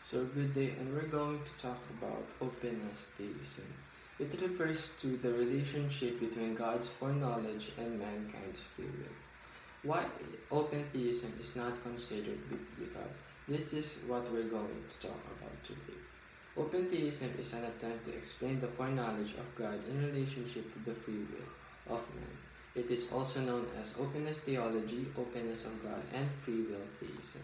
Good day, and we're going to talk about openness theism. It refers to the relationship between God's foreknowledge and mankind's free will. Why open theism is not considered biblical. This is what we're going to talk about today. Open theism is an attempt to explain the foreknowledge of God in relationship to the free will of man. It is also known as openness theology, openness of God, and free will theism.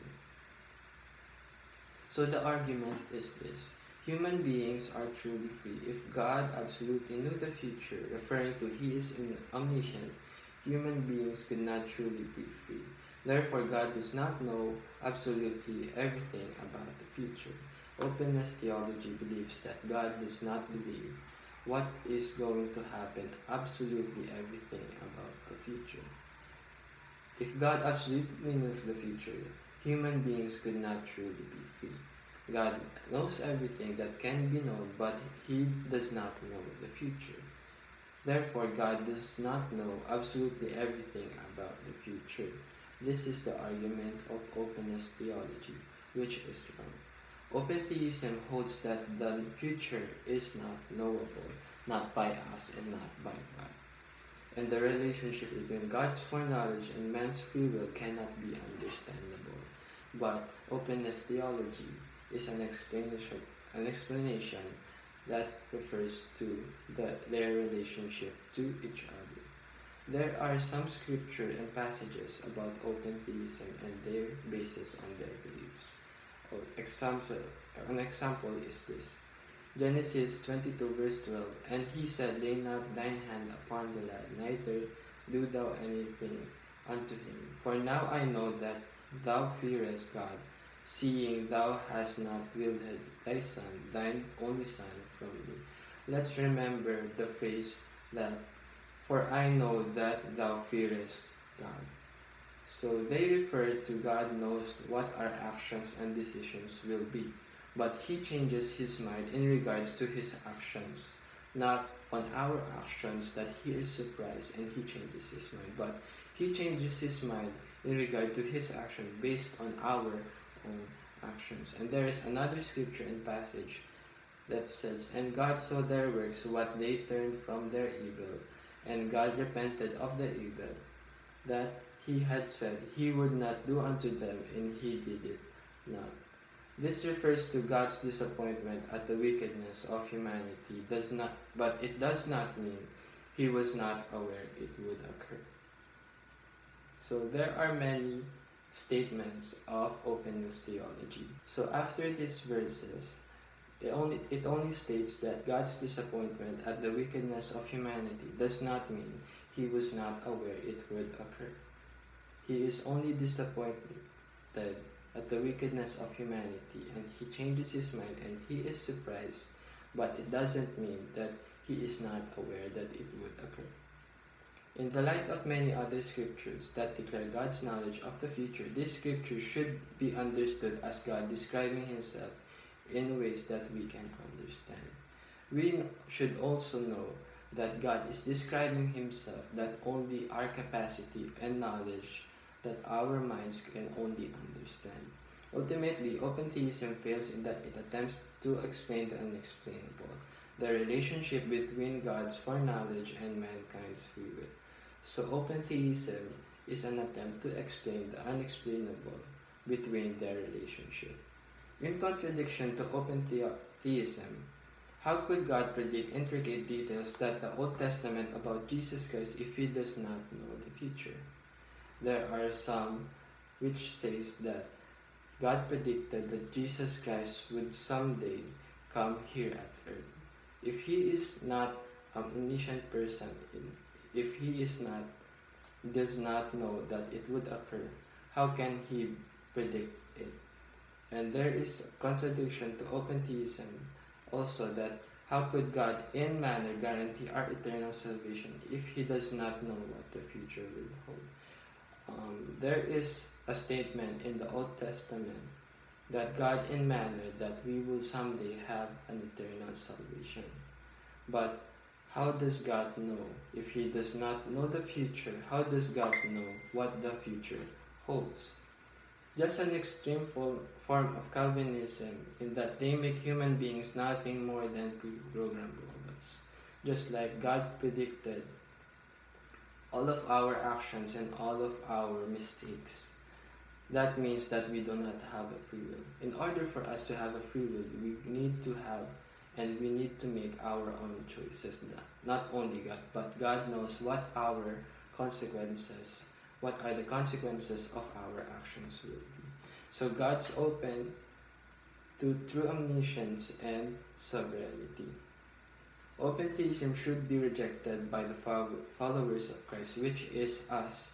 So the argument is this: human beings are truly free. If God absolutely knew the future, referring to He is omniscient, human beings could not truly be free. Therefore, God does not know absolutely everything about the future. Openness theology believes that God does not believe what is going to happen, absolutely everything about the future. If God absolutely knows the future, human beings could not truly be free. God knows everything that can be known, but He does not know the future. Therefore, God does not know absolutely everything about the future. This is the argument of openness theology, which is wrong. Open theism holds that the future is not knowable, not by us and not by God. And the relationship between God's foreknowledge and man's free will cannot be understandable. But openness theology is an explanation that refers to their relationship to each other. There are some scripture and passages about open theism and their basis on their beliefs. An example is this: Genesis 22 verse 12, "And he said, Lay not thine hand upon the lad, neither do thou anything unto him. For now I know that thou fearest God, seeing thou hast not withheld thy son, thine only son, from me." Let's remember the phrase that, "For I know that thou fearest God." So they refer to God knows what our actions and decisions will be. But He changes His mind in regards to His actions, not on our actions that He is surprised and He changes His mind. But He changes His mind in regard to His action based on our own actions. And there is another scripture and passage that says, "And God saw their works, what they turned from their evil, and God repented of the evil that He had said He would not do unto them, and He did it not." This refers to God's disappointment at the wickedness of humanity, but it does not mean He was not aware it would occur. So there are many statements of openness theology. So after these verses, it only states that God's disappointment at the wickedness of humanity does not mean He was not aware it would occur. He is only disappointed at the wickedness of humanity, and He changes His mind and He is surprised, but it doesn't mean that He is not aware that it would occur. In the light of many other scriptures that declare God's knowledge of the future, this scripture should be understood as God describing Himself in ways that we can understand. We should also know that God is describing Himself that only our capacity and knowledge that our minds can only understand. Ultimately, open theism fails in that it attempts to explain the unexplainable, the relationship between God's foreknowledge and mankind's free will. So open theism is an attempt to explain the unexplainable between their relationship. In contradiction to open theism, how could God predict intricate details that the Old Testament about Jesus Christ if He does not know the future? There are some which says that God predicted that Jesus Christ would someday come here at earth. If He is not an omniscient person, if He does not know that it would occur, how can He predict it? And there is a contradiction to open theism also, that how could God in manner guarantee our eternal salvation if He does not know what the future will hold? There is a statement in the Old Testament that God in manner that we will someday have an eternal salvation. But how does God know if He does not know the future? How does God know what the future holds? just an extreme form of Calvinism in that they make human beings nothing more than pre-programmed robots. Just like God predicted all of our actions and all of our mistakes. That means that we do not have a free will. In order for us to have a free will, we need to have and we need to make our own choices. Not only God, but God knows what our consequences, what are the consequences of our actions will be. So God's open to true omniscience and sovereignty. Open theism should be rejected by the followers of Christ, which is us.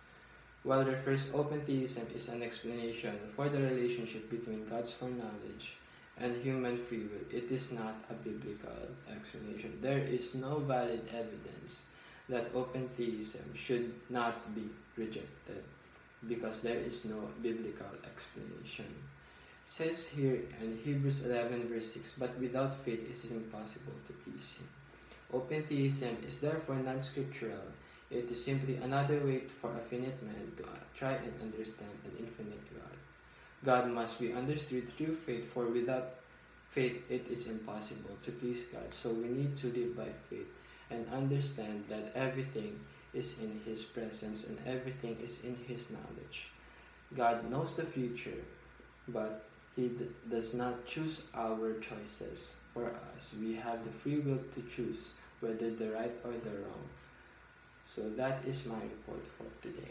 While refers open theism is an explanation for the relationship between God's foreknowledge and human free will, it is not a biblical explanation. There is no valid evidence that open theism should not be rejected because there is no biblical explanation. It says here in Hebrews 11 verse 6, but without faith it is impossible to please Him. Open theism is therefore non-scriptural. It is simply another way for a finite man to try and understand an infinite God. God must be understood through faith, for without faith it is impossible to please God. So we need to live by faith and understand that everything is in His presence and everything is in His knowledge. God knows the future, but He does not choose our choices for us. We have the free will to choose whether the right or the wrong. So that is my report for today.